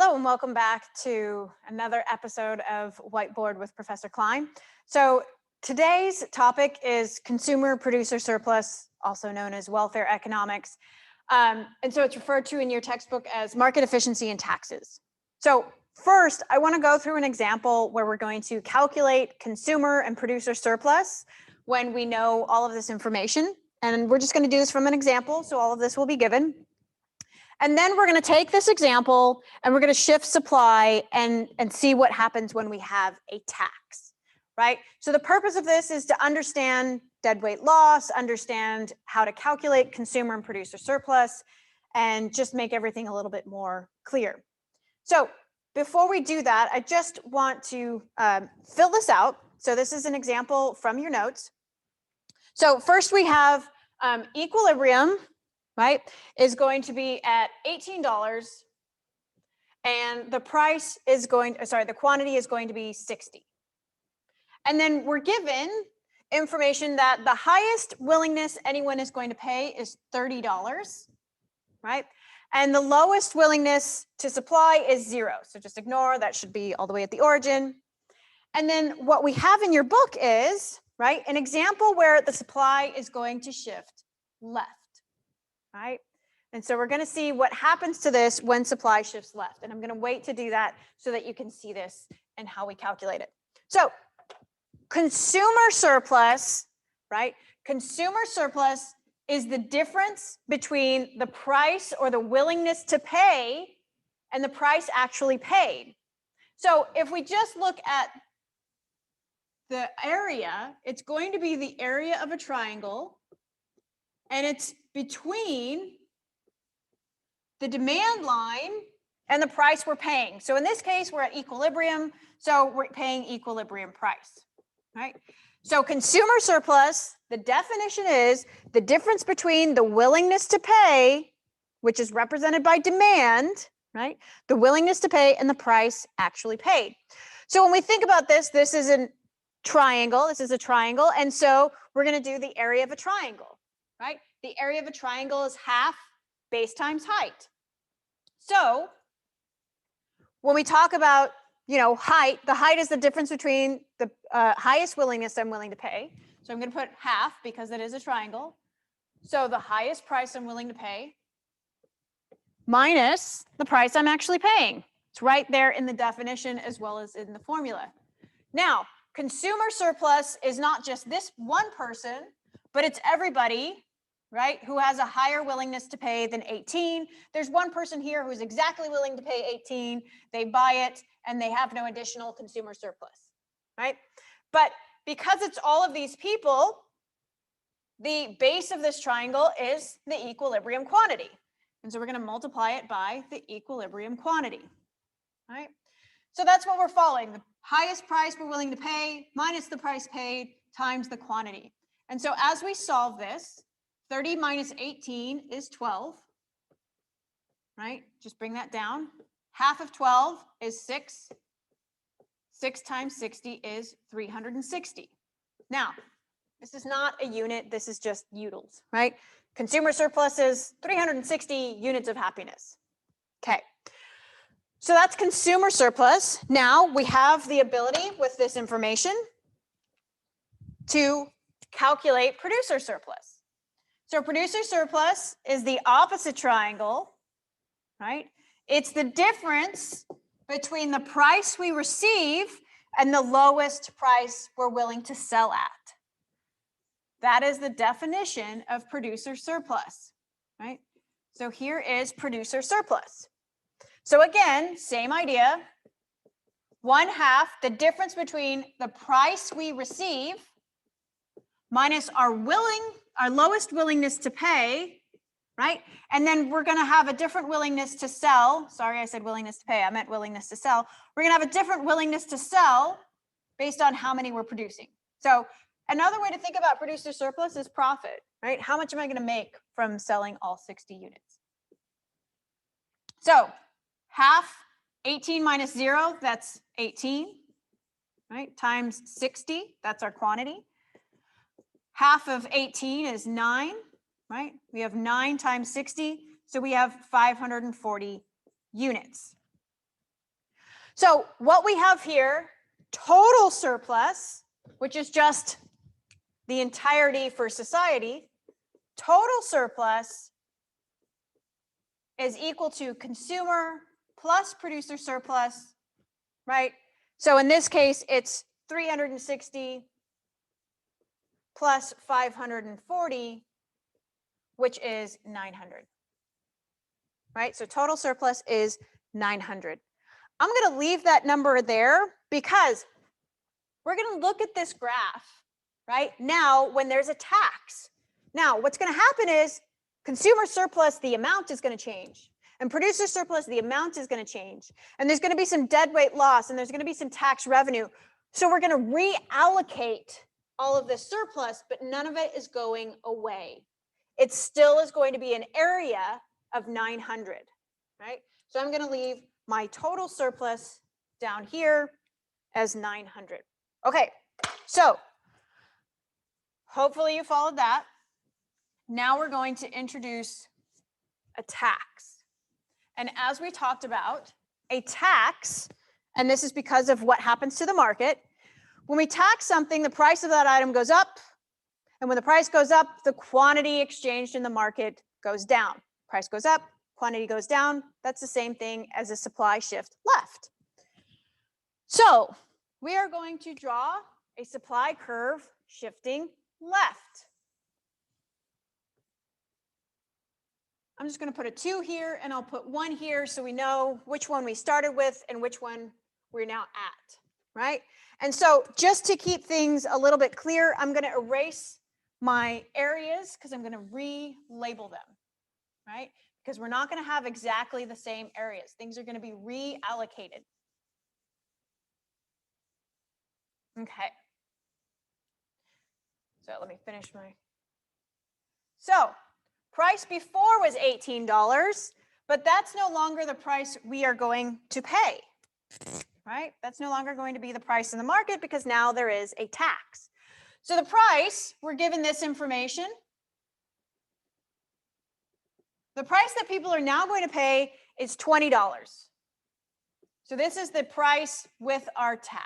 Hello and welcome back to another episode of Whiteboard with Professor Klein. So today's topic is consumer producer surplus, also known as welfare economics. And so it's referred to in your textbook as market efficiency and taxes. So first, I want to go through an example where we're going to calculate consumer and producer surplus when we know all of this information. And we're just going to do this from an example, so all of this will be given. And then we're going to take this example and we're going to shift supply and see what happens when we have a tax, right? So the purpose of this is to understand deadweight loss, understand how to calculate consumer and producer surplus, and just make everything a little bit more clear. So before we do that, I just want to fill this out. So this is an example from your notes. So first we have equilibrium, right, is going to be at $18 and the price is going, the quantity is going to be 60. And then we're given information that the highest willingness anyone is going to pay is $30, right? And the lowest willingness to supply is 0. So just ignore, that should be all the way at the origin. And then what we have in your book is, right, an example where the supply is going to shift left. Right? And so we're going to see what happens to this when supply shifts left. And I'm going to wait to do that so that you can see this and how we calculate it. So consumer surplus, right? Consumer surplus is the difference between the price or the willingness to pay and the price actually paid. So if we just look at the area, it's going to be the area of a triangle, and it's between the demand line and the price we're paying. So in this case, we're at equilibrium, so we're paying equilibrium price, right? So consumer surplus, the definition is the difference between the willingness to pay, which is represented by demand, right? The willingness to pay and the price actually paid. So when we think about this, this is a triangle. This is a triangle. And so we're going to do the area of a triangle, right? The area of a triangle is half base times height. So when we talk about, height, the height is the difference between the highest willingness I'm willing to pay. So I'm going to put half because it is a triangle. So the highest price I'm willing to pay minus the price I'm actually paying. It's right there in the definition as well as in the formula. Now, consumer surplus is not just this one person, but it's everybody, right, who has a higher willingness to pay than 18. There's one person here who's exactly willing to pay 18. They buy it and they have no additional consumer surplus, right? But because it's all of these people, the base of this triangle is the equilibrium quantity. And so we're going to multiply it by the equilibrium quantity, right? So that's what we're following. The highest price we're willing to pay minus the price paid times the quantity. And so as we solve this, 30 minus 18 is 12, right? Just bring that down. Half of 12 is 6. 6 times 60 is 360. Now, this is not a unit. This is just utils, right? Consumer surplus is 360 units of happiness. Okay. So that's consumer surplus. Now we have the ability with this information to calculate producer surplus. So producer surplus is the opposite triangle, right? It's the difference between the price we receive and the lowest price we're willing to sell at. That is the definition of producer surplus, right? So here is producer surplus. So again, same idea. 1/2 the difference between the price we receive minus our lowest willingness to pay, right? And then we're going to have a different willingness to sell. Sorry, I said willingness to pay. I meant willingness to sell. We're going to have a different willingness to sell based on how many we're producing. So another way to think about producer surplus is profit, right? How much am I going to make from selling all 60 units? So half 18 minus 0, that's 18, right? Times 60, that's our quantity. Half of 18 is 9, right? We have 9 times 60, so we have 540 units. So what we have here, total surplus, which is just the entirety for society, total surplus is equal to consumer plus producer surplus, right? So in this case, it's 360 plus 540, which is 900, right? So total surplus is 900. I'm going to leave that number there because we're going to look at this graph, right? Now, when there's a tax. Now, what's going to happen is consumer surplus, the amount is going to change. And producer surplus, the amount is going to change. And there's going to be some deadweight loss, and there's going to be some tax revenue. So we're going to reallocate all of this surplus, but none of it is going away. It still is going to be an area of 900, right? So I'm going to leave my total surplus down here as 900. Okay, so hopefully you followed that. Now we're going to introduce a tax. And as we talked about, a tax, and this is because of what happens to the market, when we tax something, the price of that item goes up. And when the price goes up, the quantity exchanged in the market goes down. Price goes up, quantity goes down. That's the same thing as a supply shift left. So we are going to draw a supply curve shifting left. I'm just going to put a 2 here, and I'll put 1 here so we know which one we started with and which one we're now at, right? And so just to keep things a little bit clear, I'm going to erase my areas because I'm going to relabel them, right? Because we're not going to have exactly the same areas. Things are going to be reallocated. Okay. So let me finish my. So price before was $18, but that's no longer the price we are going to pay, right? That's no longer going to be the price in the market because now there is a tax. So the price, we're given this information. The price that people are now going to pay is $20. So this is the price with our tax.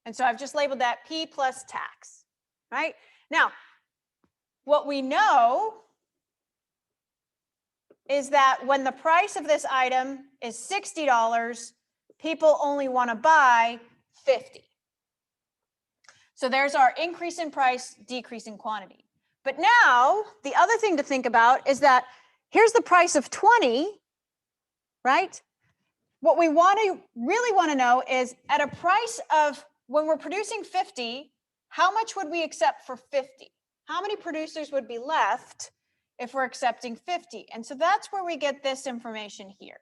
And so I've just labeled that P plus tax, right? Now, what we know is that when the price of this item is $60, people only want to buy 50. So there's our increase in price, decrease in quantity. But now, the other thing to think about is that here's the price of 20, right? What we really want to know is at a price of, when we're producing 50, how much would we accept for 50? How many producers would be left if we're accepting 50? And so that's where we get this information here.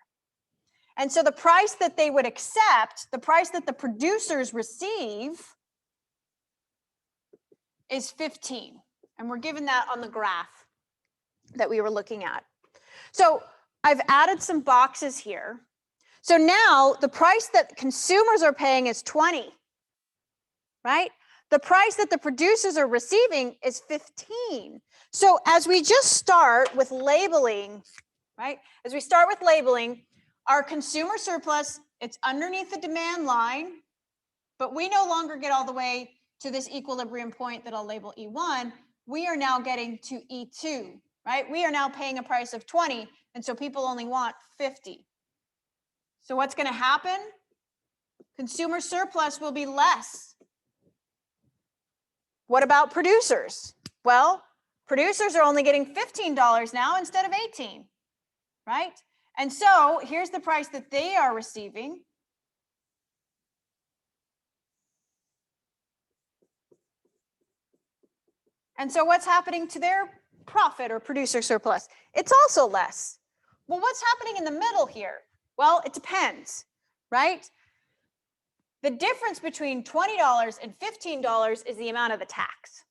And so the price that they would accept, the price that the producers receive, is 15. And we're given that on the graph that we were looking at. So I've added some boxes here. So now the price that consumers are paying is 20, right? The price that the producers are receiving is 15. So as we just start with labeling, right? As we start with labeling, our consumer surplus, it's underneath the demand line, but we no longer get all the way to this equilibrium point that I'll label E1. We are now getting to E2, right? We are now paying a price of 20, and so people only want 50. So what's going to happen? Consumer surplus will be less. What about producers? Well, producers are only getting $15 now instead of 18, right? And so here's the price that they are receiving. And so what's happening to their profit or producer surplus? It's also less. Well, what's happening in the middle here? Well, it depends, right? The difference between $20 and $15 is the amount of the tax.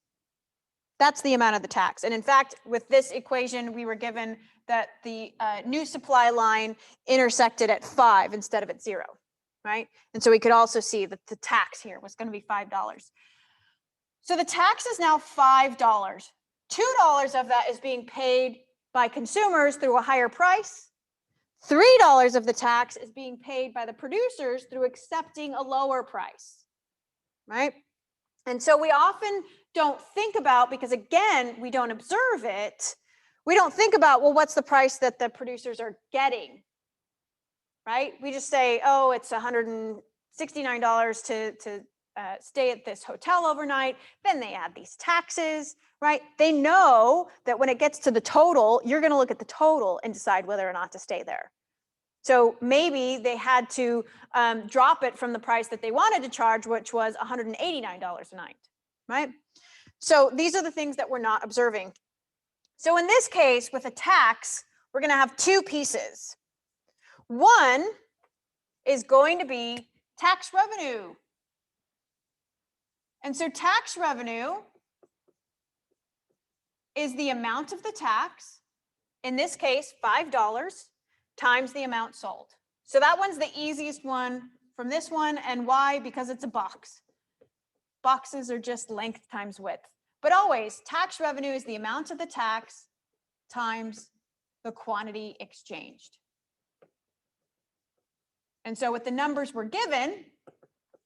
That's the amount of the tax. And in fact, with this equation, we were given that the new supply line intersected at 5 instead of at 0, right? And so we could also see that the tax here was going to be $5. So the tax is now $5. $2 of that is being paid by consumers through a higher price. $3 of the tax is being paid by the producers through accepting a lower price, right? And so we often don't think about, because again, we don't observe it, we don't think about, well, what's the price that the producers are getting, right? We just say, oh, it's $169 to stay at this hotel overnight. Then they add these taxes, right? They know that when it gets to the total, you're going to look at the total and decide whether or not to stay there. So maybe they had to drop it from the price that they wanted to charge, which was $189 a night, right? So these are the things that we're not observing. So in this case, with a tax, we're going to have two pieces. One is going to be tax revenue. And so tax revenue is the amount of the tax, in this case, $5, times the amount sold. So that one's the easiest one from this one. And why? Because it's a box. Boxes are just length times width. But always, tax revenue is the amount of the tax times the quantity exchanged. And so with the numbers we're given,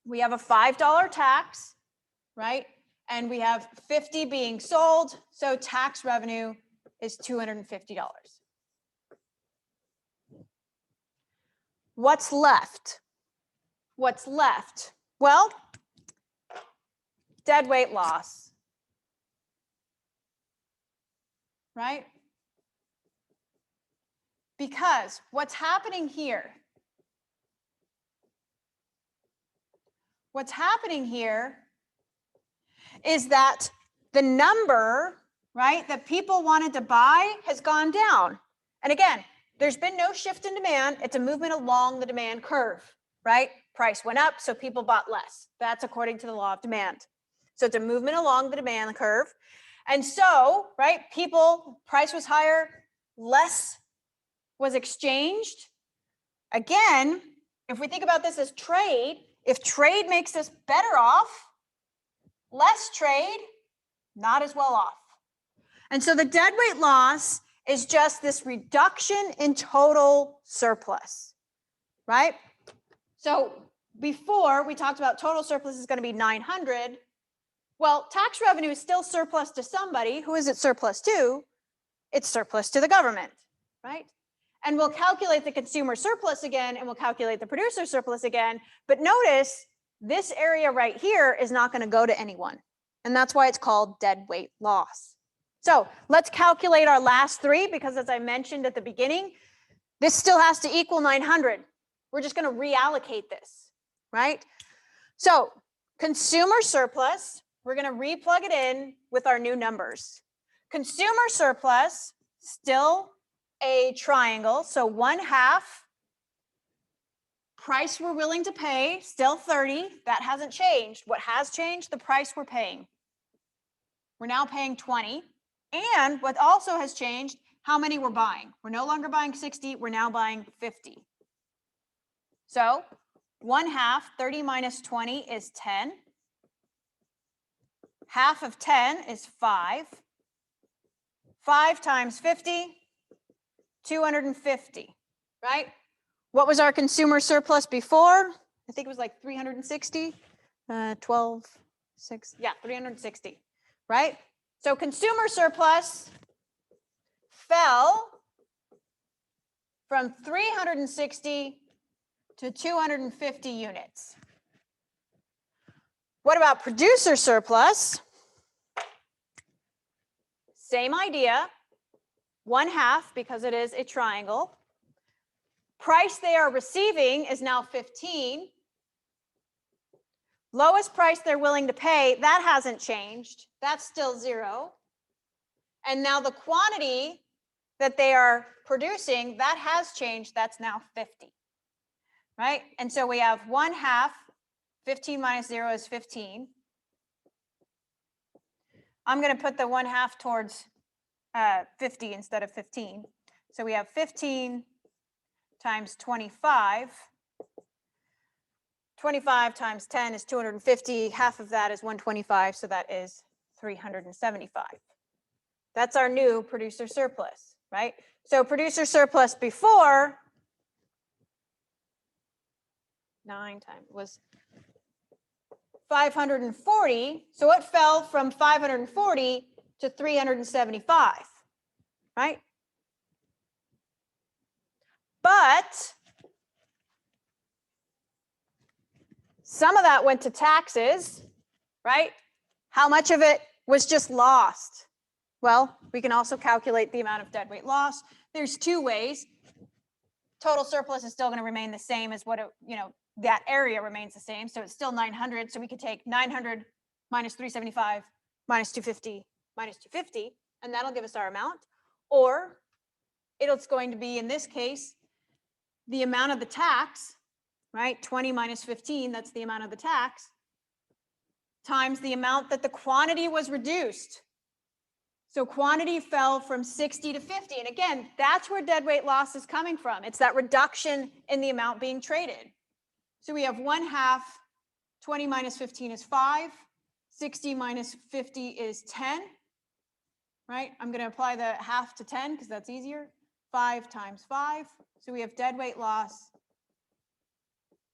we have a $5 tax, right? And we have 50 being sold. So tax revenue is $250. What's left? What's left? Well, deadweight loss, right? Because what's happening here? What's happening here is that the number, right, that people wanted to buy has gone down. And again, there's been no shift in demand. It's a movement along the demand curve, right? Price went up, so people bought less. That's according to the law of demand. So it's a movement along the demand curve. And so, right, price was higher, less was exchanged. Again, if we think about this as trade, if trade makes us better off, less trade, not as well off. And so the deadweight loss is just this reduction in total surplus, right? So before we talked about total surplus is going to be 900. Well, tax revenue is still surplus to somebody. Who is it surplus to? It's surplus to the government, right? And we'll calculate the consumer surplus again, and we'll calculate the producer surplus again. But notice this area right here is not going to go to anyone. And that's why it's called deadweight loss. So let's calculate our last three, because as I mentioned at the beginning, this still has to equal 900. We're just going to reallocate this, right? So consumer surplus, we're going to replug it in with our new numbers. Consumer surplus, still a triangle. So 1/2 price we're willing to pay, still 30. That hasn't changed. What has changed? The price we're paying. We're now paying 20. And what also has changed, how many we're buying. We're no longer buying 60, we're now buying 50. So 1/2, 30 minus 20 is 10. Half of 10 is 5. 5 times 50, 250, right? What was our consumer surplus before? I think it was like 360, 12, 6, yeah, 360, right? So consumer surplus fell from 360 to 250 units. What about producer surplus? Same idea, 1/2 because it is a triangle. Price they are receiving is now 15. Lowest price they're willing to pay, that hasn't changed. That's still 0. And now the quantity that they are producing, that has changed. That's now 50, right? And so we have 1/2, 15 minus 0 is 15. I'm going to put the 1/2 towards 50 instead of 15. So we have 15 times 25. 25 times 10 is 250. Half of that is 125, so that is 375. That's our new producer surplus, right? So producer surplus before 9 times was 540. So it fell from 540 to 375, right? But some of that went to taxes, right? How much of it was just lost? Well, we can also calculate the amount of deadweight loss. There's two ways. Total surplus is still going to remain the same as what it, that area remains the same. So it's still 900. So we could take 900 minus 375 minus 250 minus 250, and that'll give us our amount. Or it's going to be, in this case, the amount of the tax, right? 20 minus 15, that's the amount of the tax, times the amount that the quantity was reduced. So quantity fell from 60 to 50. And again, that's where deadweight loss is coming from. It's that reduction in the amount being traded. So we have 1/2, 20 minus 15 is 5, 60 minus 50 is 10, right? I'm going to apply the half to 10 because that's easier. 5 times 5. So we have deadweight loss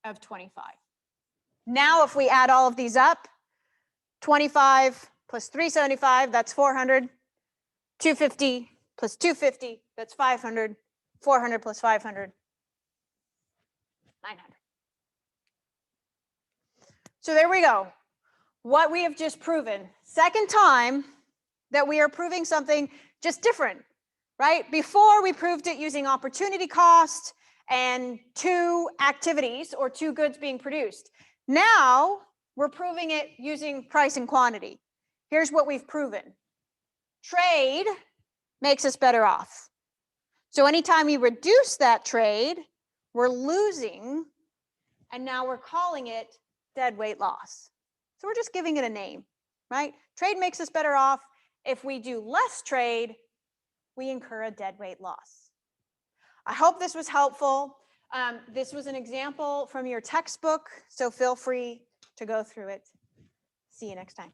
of 25. Now if we add all of these up, 25 plus 375, that's 400. 250 plus 250, that's 500. 400 plus 500, 900. So there we go. What we have just proven. Second time that we are proving something just different, right? Before we proved it using opportunity cost and 2 activities or 2 goods being produced. Now we're proving it using price and quantity. Here's what we've proven. Trade makes us better off. So anytime we reduce that trade, we're losing, and now we're calling it deadweight loss. So we're just giving it a name, right? Trade makes us better off. If we do less trade, we incur a deadweight loss. I hope this was helpful. This was an example from your textbook, so feel free to go through it. See you next time.